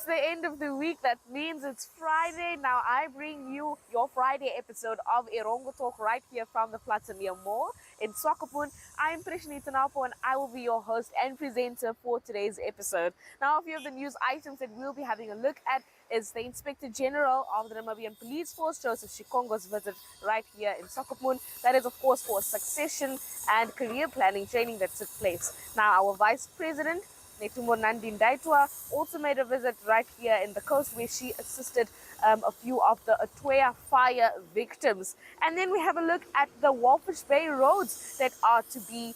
It's the end of the week. That means it's Friday. Now I bring you your Friday episode of Erongo Talk right here from the Platinum Mall in Swakopmund. I'm Prishnita Napo and I will be your host and presenter for today's episode. Now, a few of the news items that we'll be having a look at is the Inspector General of the Namibian Police Force, Joseph Shikongo's visit right here in Swakopmund. That is, of course, for succession and career planning training that took place. Now, our Vice President, Netumbo Nandi-Ndaitwah, also made a visit right here in the coast where she assisted a few of the Atwea fire victims. And then we have a look at the Walfish Bay roads that are to be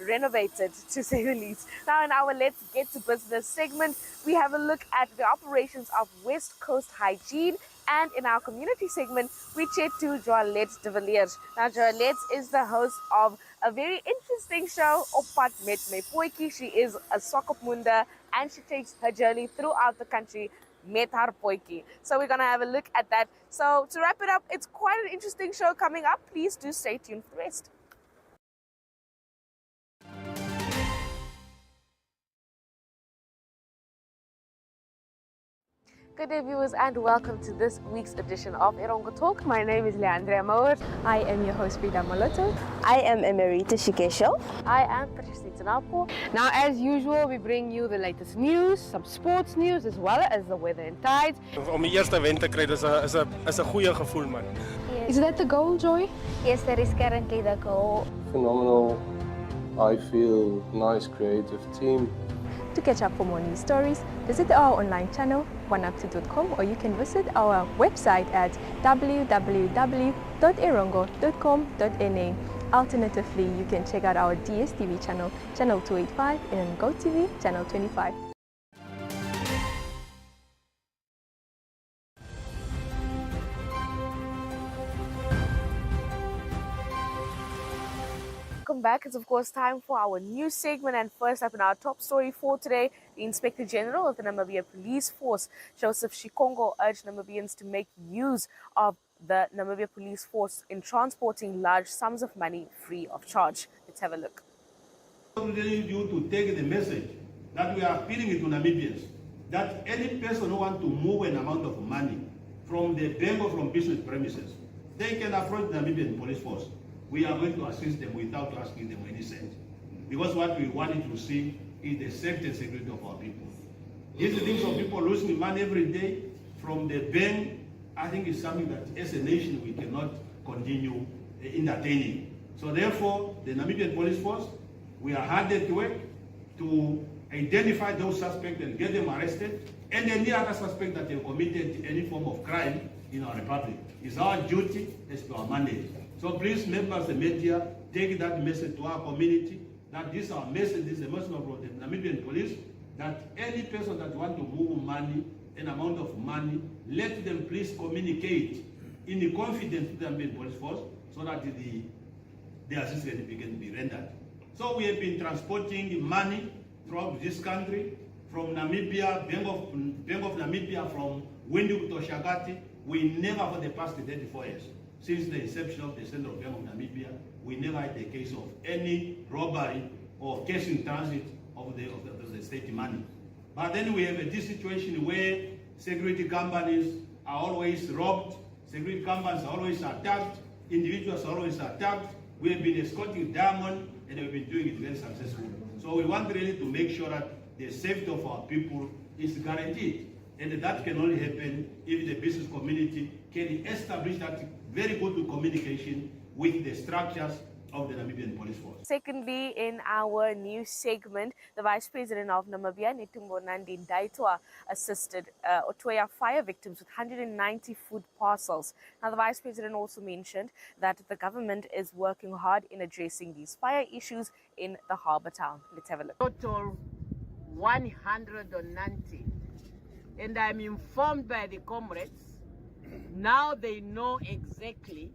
renovated, to say the least. Now in our Let's Get to Business segment, we have a look at the operations of West Coast Hygiene. And in our community segment, we chat to Joalette de Villiers. Now, Joalette is the host of a very interesting show, Opad Met Me Poiki. She is a Swakopmunder and she takes her journey throughout the country, met her Poiki. So we're going to have a look at that. So to wrap it up, it's quite an interesting show coming up. Please do stay tuned for the rest. Good day, viewers, and welcome to this week's edition of Erongo Talk. My name is Leandria Mauer. I am your host, Frida Moloto. I am Emerita Shikesho. I am Patricia Tanapo. Now, as usual, we bring you the latest news, some sports news, as well as the weather and tides. Om die eerste wen te kry, is 'n goeie gevoel, man. Is that the goal, Joy? Yes, that is currently the goal. Phenomenal. I feel nice, creative team. To catch up for more news stories, visit our online channel, oneup2.com, or you can visit our website at www.erongo.com.na. Alternatively, you can check out our DSTV channel, channel 285, and GoTV, channel 25. Welcome back. It's of course time for our news segment, and first up in our top story for today, the Inspector General of the Namibia Police Force, Joseph Shikongo, urged Namibians to make use of the Namibia Police Force in transporting large sums of money free of charge. Let's have a look. I really you to take the message that we are appealing to Namibians that any person who wants to move an amount of money from the bank or from business premises, they can approach the Namibian Police Force. We are going to assist them without asking them any cent. Because what we wanted to see is the safety and security of our people. These things of people losing money every day from the bank, I think is something that as a nation we cannot continue entertaining. So therefore, the Namibian Police Force, we are hard at work to identify those suspects and get them arrested, and any other suspect that have committed any form of crime in our republic. It's our duty as to our mandate. So please, members of the media, take that message to our community, that this is our message, this is a message of the Namibian police, that any person that wants to move money, an amount of money, let them please communicate in the confidence to the Namibian police force so that the assistance can be rendered. So we have been transporting money throughout this country, from Namibia, Bank of Namibia, from Windhoek to Shakati. We never, for the past 34 years, since the inception of the Central Bank of Namibia, we never had a case of any robbery or cash in transit of the state money. But then we have this situation where security companies are always robbed, security companies are always attacked, individuals are always attacked. We have been escorting diamond and we've been doing it very successfully. So we want really to make sure that the safety of our people is guaranteed. And that can only happen if the business community can establish that very good communication with the structures of the Namibian Police Force. Secondly, in our news segment, the Vice President of Namibia, Netumbo Nandi-Ndaitwah, assisted Atwea fire victims with 190 food parcels. Now, the Vice President also mentioned that the government is working hard in addressing these fire issues in the harbour town. Let's have a look. Total 190. And I'm informed by the comrades, now they know exactly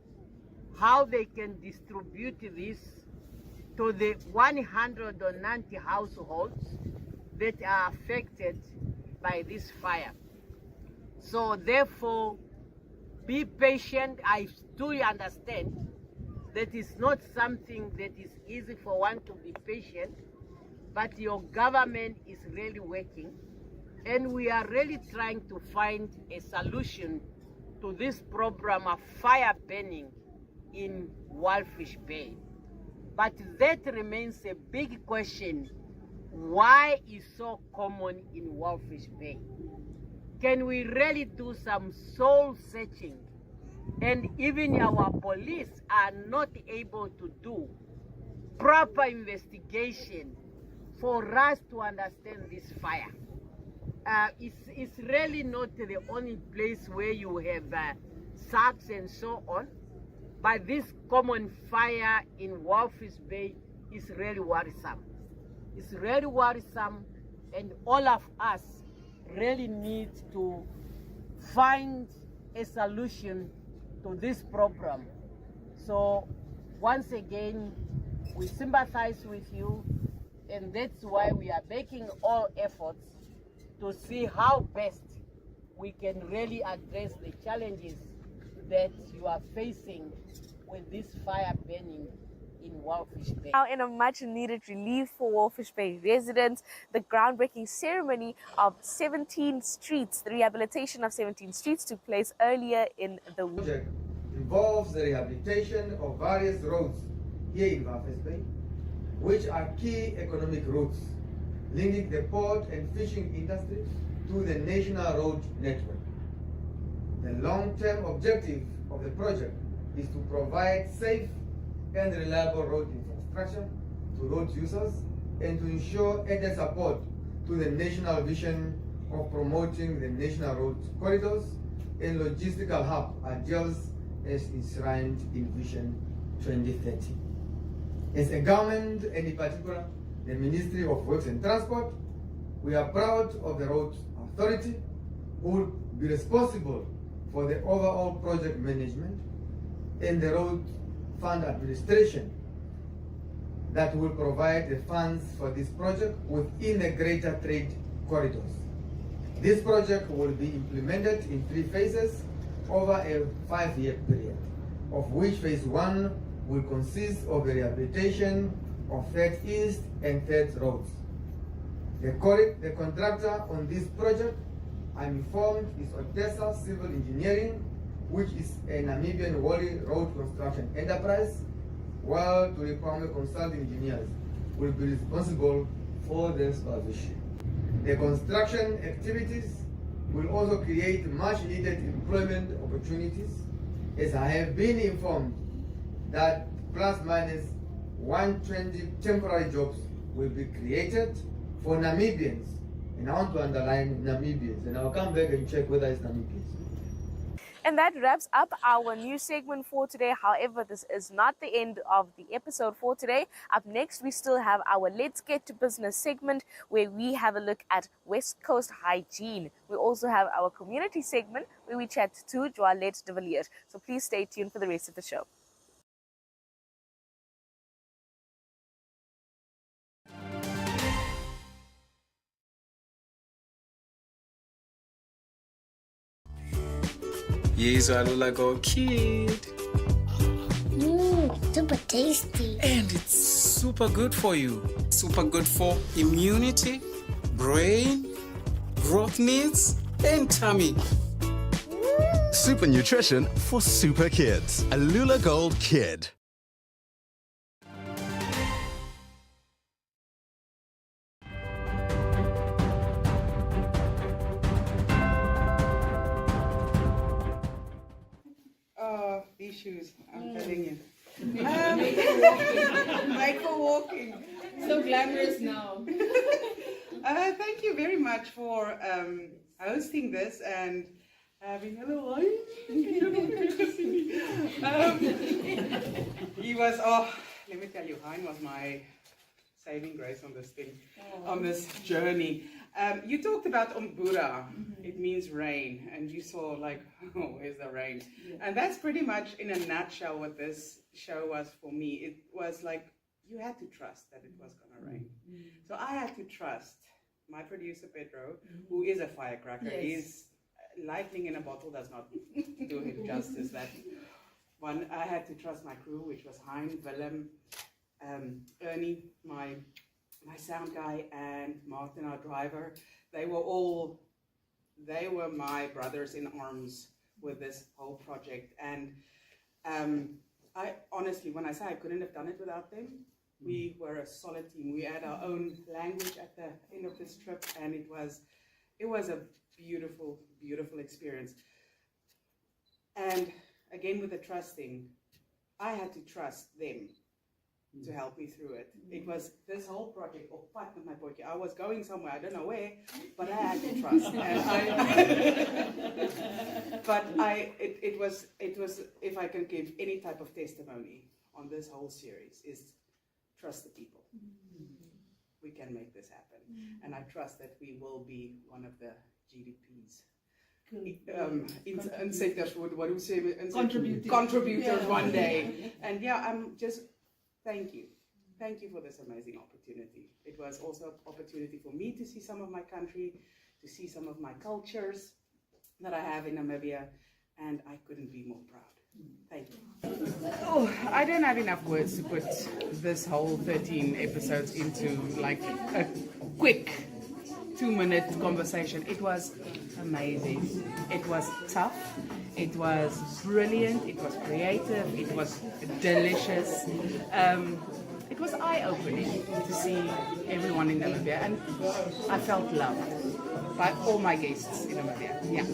how they can distribute this to the 190 households that are affected by this fire. So therefore, be patient. I do understand that it's not something that is easy for one to be patient, but your government is really working And we are really trying to find a solution to this problem of fire burning in Walfish Bay. But that remains a big question. Why is so common in Walfish Bay? Can we really do some soul searching? And even our police are not able to do proper investigation for us to understand this fire. It's really not the only place where you have SARS and so on, but this common fire in Walfish Bay is really worrisome. It's really worrisome, and all of us really need to find a solution to this problem. So once again, we sympathize with you, and that's why we are making all efforts to see how best we can really address the challenges that you are facing with this fire burning in Walfish Bay. Now, in a much needed relief for Walfish Bay residents, the groundbreaking ceremony of 17 streets, the rehabilitation of 17 streets, took place earlier in the week. Project involves the rehabilitation of various roads here in Walfish Bay, which are key economic routes linking the port and fishing industry to the national road network. The long-term objective of the project is to provide safe and reliable road infrastructure to road users and to ensure added support to the national vision of promoting the national road corridors and logistical hub ideals as enshrined in Vision 2030. As a government, and in particular the Ministry of Works and Transport, we are proud of the Road Authority, who will be responsible for the overall project management and the road fund administration that will provide the funds for this project within the greater trade corridors. This project will be implemented in 3 phases over a 5-year period, of which phase 1 will consist of the rehabilitation of 3rd East and 3rd roads. The contractor on this project, I'm informed, is Odessa Civil Engineering, which is a Namibian wholly road construction enterprise, while Turipame Consulting Engineers will be responsible for the supervision. The construction activities will also create much needed employment opportunities, as I have been informed that plus minus 120 temporary jobs will be created for Namibians, and I want to underline Namibians, and I'll come back and check whether it's Namibians. And that wraps up our news segment for today. However, this is not the end of the episode for today. Up next, we still have our Let's Get to Business segment, where we have a look at West Coast hygiene. We also have our community segment, where we chat to Joalette de Villiers. So please stay tuned for the rest of the show. Yes, I look like a kid. Super tasty. And it's super good for you. Super good for immunity, brain, growth needs, and tummy. Super nutrition for super kids. A Lula Gold Kid. These shoes, I'm telling you. Made for walking. So glamorous now. Thank you very much for hosting this and having a little wine. He was, let me tell you, Hein was my saving grace on this thing, on this journey. You talked about Umbura, it means rain, and you saw like, oh, where's the rain? Yeah. And that's pretty much in a nutshell what this show was for me. It was like, you had to trust that it was gonna rain. So I had to trust my producer, Pedro, who is a firecracker. Yes. He's lightning in a bottle, does not do him justice. That one, I had to trust my crew, which was Hein, Willem, Ernie, my sound guy, and Martin, our driver. They were all They were my brothers in arms with this whole project. And I honestly, when I say I couldn't have done it without them, we were a solid team. We had our own language at the end of this trip, and it was a beautiful, beautiful experience. And again, with the trusting, I had to trust them to help me through it. It was this whole project of Pat with my poetry. I was going somewhere, I don't know where, but I had to trust. It was, if I can give any type of testimony on this whole series, is trust the people. We can make this happen. And I trust that we will be one of the GDP's contributors one day. And yeah, I'm just, thank you. Thank you for this amazing opportunity. It was also an opportunity for me to see some of my country, to see some of my cultures that I have in Namibia, and I couldn't be more proud. Thank you. Oh, I don't have enough words to put this whole 13 episodes into like a quick 2-minute conversation. It was amazing. It was tough. It was brilliant. It was creative. It was delicious. It was eye-opening to see everyone in Namibia, and I felt loved by all my guests in Namibia. Yeah.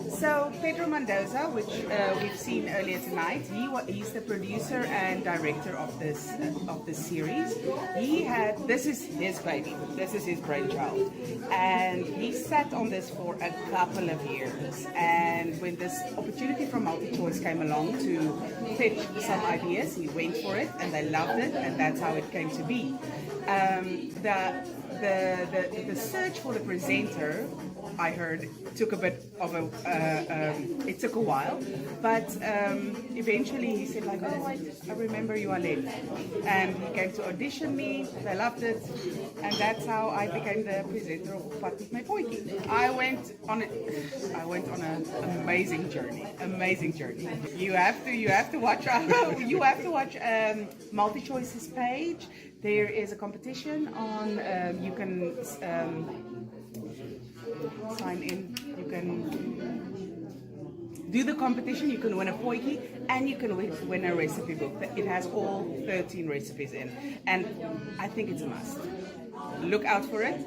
So Pedro Mendoza, which we've seen earlier tonight, he's the producer and director of this series. This is his baby, this is his brainchild, and he sat on this for a couple of years. And when this opportunity from MultiChoice came along to pitch some ideas, he went for it, and they loved it, and that's how it came to be. The search for the presenter, I heard, took a bit of it took a while, but eventually he said like, oh, I remember you, Aled. And he came to audition me, they loved it, and that's how I became the presenter of Pat met my Poetjie. I went on an amazing journey. You have to watch MultiChoice's page. There is a competition on, you can sign in, you can do the competition, you can win a poetjie, and you can win a recipe book. It has all 13 recipes in, and I think it's a must. Look out for it.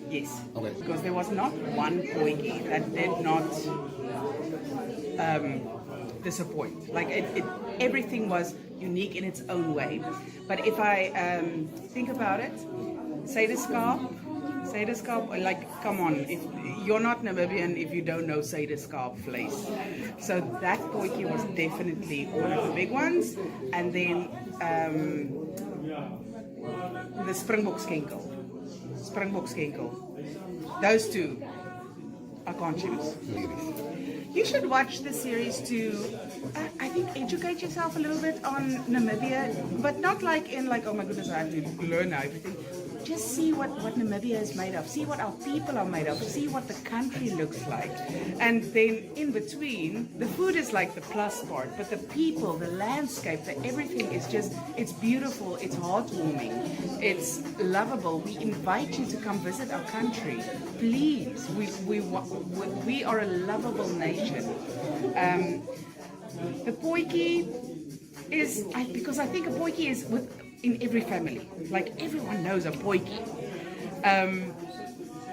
Yes, okay. Because there was not one poetjie that did not disappoint. Like everything was unique in its own way. But if I think about it, Sederskap, like, come on, if you're not Namibian if you don't know Sederskap vlees. So that poetjie was definitely one of the big ones. And then the Springbok skenkel. Those two, I can't choose. You should watch the series to, I think, educate yourself a little bit on Namibia, but not like in like, oh my goodness, I have to learn everything. Just see what Namibia is made of, see what our people are made of, see what the country looks like. And then in between, the food is like the plus part, but the people, the landscape, everything is just, it's beautiful, it's heartwarming, it's lovable. We invite you to come visit our country. Please, we are a lovable nation. The poetjie is, because I think a poetjie is in every family. Like everyone knows a poetjie.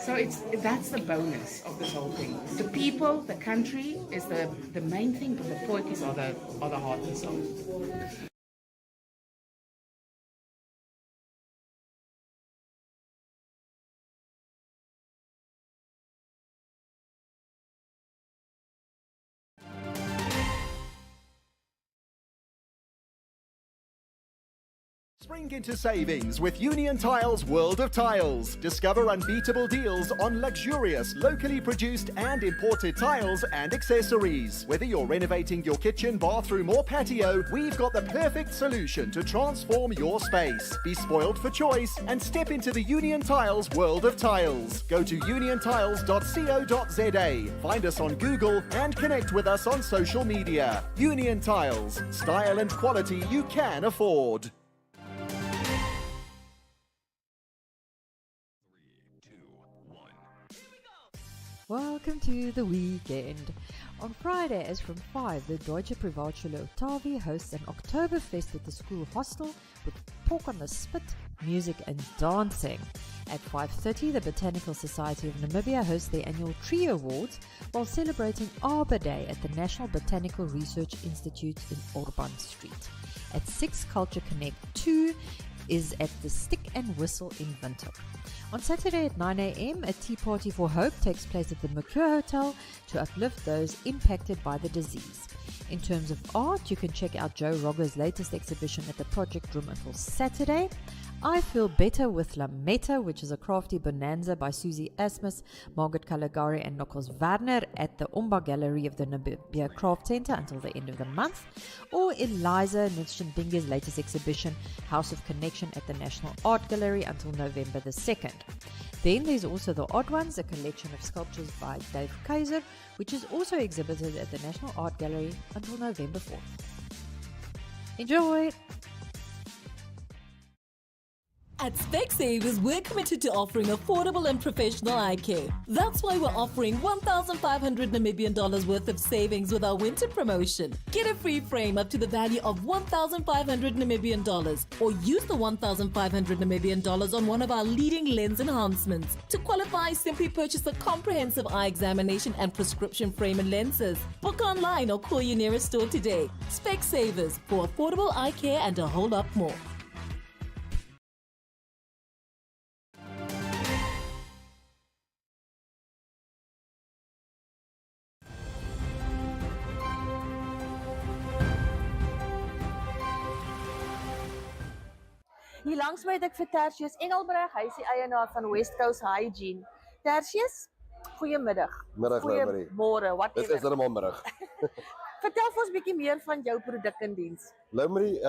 So that's the bonus of this whole thing. The people, the country is the main thing, but the poetjies are the heart and soul. Spring into savings with Union Tiles World of Tiles. Discover unbeatable deals on luxurious, locally produced and imported tiles and accessories. Whether you're renovating your kitchen, bathroom or patio, we've got the perfect solution to transform your space. Be spoiled for choice and step into the Union Tiles World of Tiles. Go to uniontiles.co.za, find us on Google and connect with us on social media. Union Tiles, style and quality you can afford. Wow, Welcome to the weekend. On Friday, as from 5, the Deutsche Privatschule Otavi hosts an Oktoberfest at the school hostel with pork on the spit, music and dancing. At 5:30, the Botanical Society of Namibia hosts their annual Tree Awards while celebrating Arbor Day at the National Botanical Research Institute in Orban Street. At 6, Culture Connect 2 is at the Stick and Whistle in Windhoek. On Saturday at 9 a.m., a tea party for hope takes place at the Mercure Hotel to uplift those impacted by the disease. In terms of art, you can check out Joe Rogger's latest exhibition at the Project Room until Saturday. I Feel Better with La Meta, which is a crafty bonanza by Susie Asmus, Margaret Caligari and Nokos Werner at the Umba Gallery of the Namibia Craft Center until the end of the month. Or Eliza Nitschenbinge's latest exhibition, House of Connection at the National Art Gallery until November the 2nd. Then there's also The Odd Ones, a collection of sculptures by Dave Kaiser, which is also exhibited at the National Art Gallery until November 4th. Enjoy! At Specsavers, we're committed to offering affordable and professional eye care. That's why we're offering 1,500 Namibian dollars worth of savings with our winter promotion. Get a free frame up to the value of 1,500 Namibian dollars, or use the 1,500 Namibian dollars on one of our leading lens enhancements. To qualify, simply purchase a comprehensive eye examination and prescription frame and lenses. Book online or call your nearest store today. Specsavers, for affordable eye care and a whole lot more. Hier langs my het ek vir Tertius Engelbreg, hy is die eienaar van West Coast Hygiene. Tertius, goeiemiddag. Middag, Lou-Marie. Goeiemôre, whatever. Dit is normaal middag. Vertel vir ons 'n bietjie meer van jou produk en diens. Lou-Marie,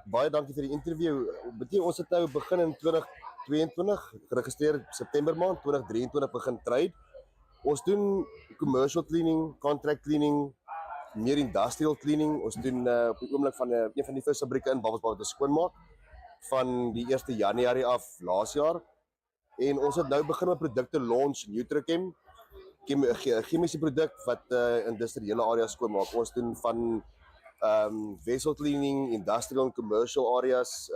baie dankie vir die interview. Ons het nou begin in 2022, geregistreer September maand, 2023 begin trade. Ons doen commercial cleaning, contract cleaning, meer industrial cleaning. Ons doen op die oomblik van een van die visfabrieke in Babelsbaai wat ons skoonmaak van die 1 Januarie af laas jaar. En ons het nou begin met produkte launch, Nutrichem, chemiese produk wat industriële areas skoonmaak. Ons doen van vessel cleaning, industrial en commercial areas.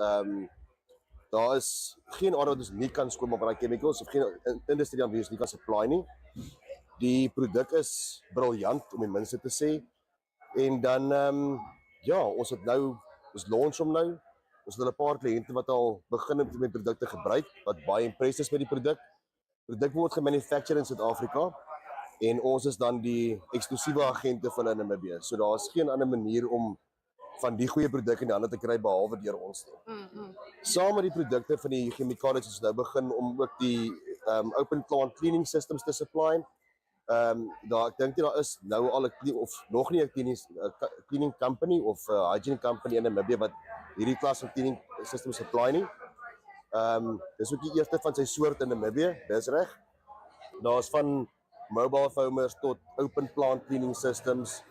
Daar is geen area wat ons nie kan skoonmaak met daai chemicals of geen industrie aan wie ons nie kan supply nie. Die produk is briljant om die minste te sê. En dan ons het nou ons launch hom nou. Ons het 'n paar kliënte wat al begin het met produkte gebruik wat baie impressed is met die produk. Produk word gemanufactured in Suid-Afrika en ons is dan die eksklusiewe agente vir hulle in Namibië. So daar's geen ander manier om van die goeie produkte in die hande te kry behalwe deur ons. Saam met die produkte van die chemicalies ons nou begin om ook die open plant cleaning systems te supply. Ek dink daar is nou al 'n of nog nie 'n cleaning company of hygiene company in Namibia wat hierdie klas van cleaning systems supply nie. Dis ook die eerste van sy soort in Namibië, dis reg. Daar's van mobile foamers tot open plant cleaning systems.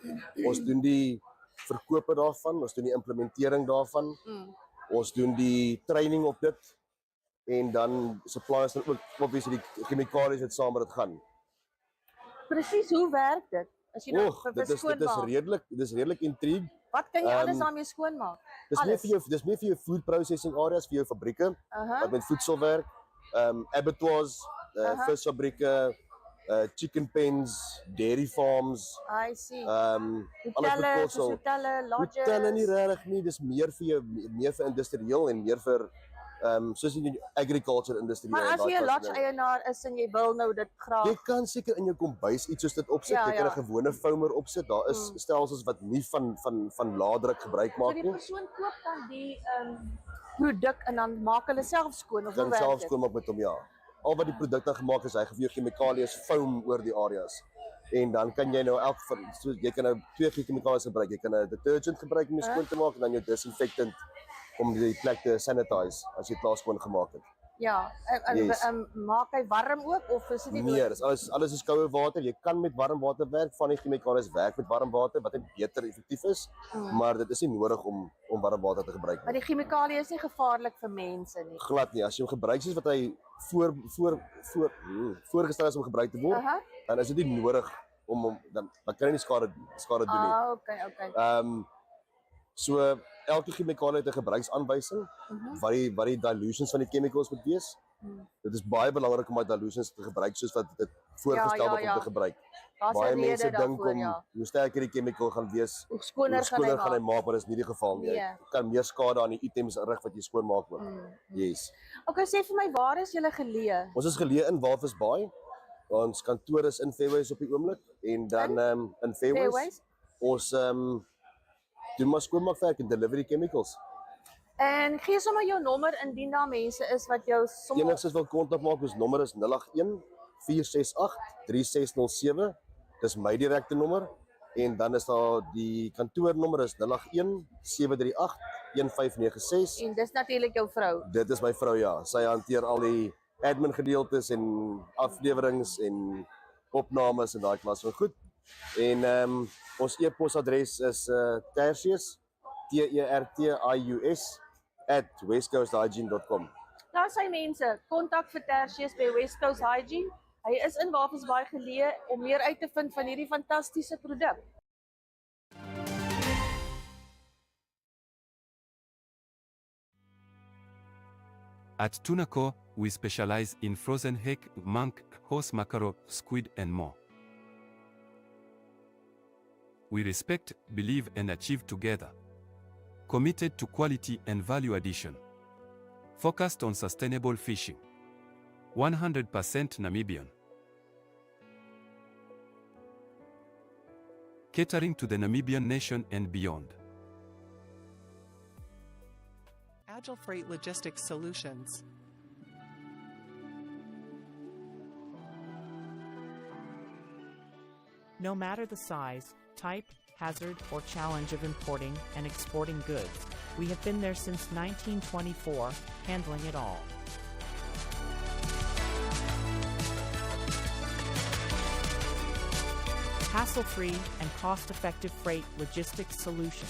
Ons doen die verkope daarvan, ons doen die implementering daarvan. Ons doen die training op dit en dan supply ons ook obviously die chemicalies wat saam met dit gaan. Presies, hoe werk dit? As jy nou dit is redelik intrigue. Wat kan jy alles daarmee skoonmaak? Dis meer vir jou food processing areas, vir jou fabrieke wat met voedsel werk. Abattoirs, visfabrieke, chicken pens, dairy farms. I see. Hotelle, lodges. Hotelle nie regtig nie, dis meer vir industrieel en meer vir soos in die agriculture industrie. Maar as jy 'n lodge eienaar is en jy wil nou dit graag. Jy kan seker in jou kombuis iets soos dit opsit. Jy kan 'n gewone foamer opsit. Daar is stelsels wat nie van laadruk gebruik maak nie. So die persoon koop dan die produk en dan maak hulle self skoon of hoe werk dit? Self skoonmaak met hom, ja. Al wat die produk dan gemaak is, hy gee vir jou chemicalies foam oor die areas. En dan kan jy nou jy kan nou 2 chemicalies gebruik. Jy kan 'n detergent gebruik om jou skoon te maak en dan jou disinfectant om die plek te sanitize as jy klaar skoon gemaak het. Ja, maak hy warm ook of is dit nie? Nee, alles is koue water. Jy kan met warm water werk, van die chemicalies werk met warm water wat beter effektief is, maar dit is nie nodig om warm water te gebruik nie. Maar die chemikalie is nie gevaarlik vir mense nie. Glad nie. As jy hom gebruik soos wat hy voorgestel is om gebruik te word, dan is dit nie nodig om dan kry jy nie skade doen nie. Okay. So elke chemikalie het 'n gebruiksaanwysing wat die dilutions van die chemicals moet wees. Dit is baie belangrik om daai dilutions te gebruik soos wat dit voorgestel word om te gebruik. Baie mense dink hoe sterker die chemical gaan wees, hoe skoner gaan hy maak, maar dis nie die geval nie. Jy kan meer skade aan die items rig wat jy skoonmaak ook. Yes. Okay, sê vir my, waar is julle geleë? Ons is geleë in Walvis Bay. Ons kantoor is in Fairways op die oomblik en dan in Fairways. Ons doen maar skoonmaakwerk en delivery chemicals. En gee sommer jou nommer indien daar mense is wat jou sommer enigsins wil kontak maak, ons nommer is 081 468 3607. Dis my direkte nommer en dan is daar die kantoornommer is 081 738 1596. En dis natuurlik jou vrou. Dit is my vrou, ja. Sy hanteer al die admin gedeeltes en aflewerings en opnames en daai klas van goed. En ons e-posadres is tertius tertius@westcoasthygiene.com. Daar sê mense, kontak vir Tertius by West Coast Hygiene. Hy is in Walvis Bay geleë om meer uit te vind van hierdie fantastiese produk. At Tunaco, we specialize in frozen hake, monk, horse mackerel, squid and more. We respect, believe and achieve together. Committed to quality and value addition. Focused on sustainable fishing. 100% Namibian. Catering to the Namibian nation and beyond. Agile Freight Logistics Solutions. No matter the size, type, hazard, or challenge of importing and exporting goods, we have been there since 1924, handling it all. Hassle-free and cost-effective freight logistics solution.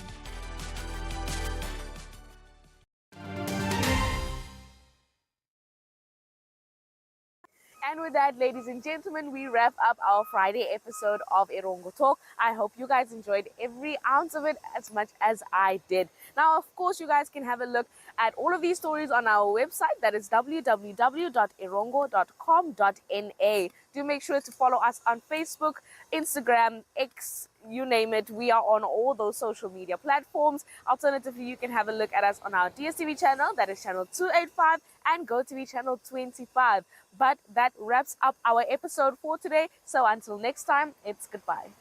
And with that, ladies and gentlemen, we wrap up our Friday episode of Erongo Talk. I hope you guys enjoyed every ounce of it as much as I did. Now, of course, you guys can have a look at all of these stories on our website. That is www.erongo.com.na. Do make sure to follow us on Facebook, Instagram, X, you name it. We are on all those social media platforms. Alternatively, you can have a look at us on our DSTV channel, that is channel 285, and GoTV channel 25. But that wraps up our episode for today. So until next time, it's goodbye.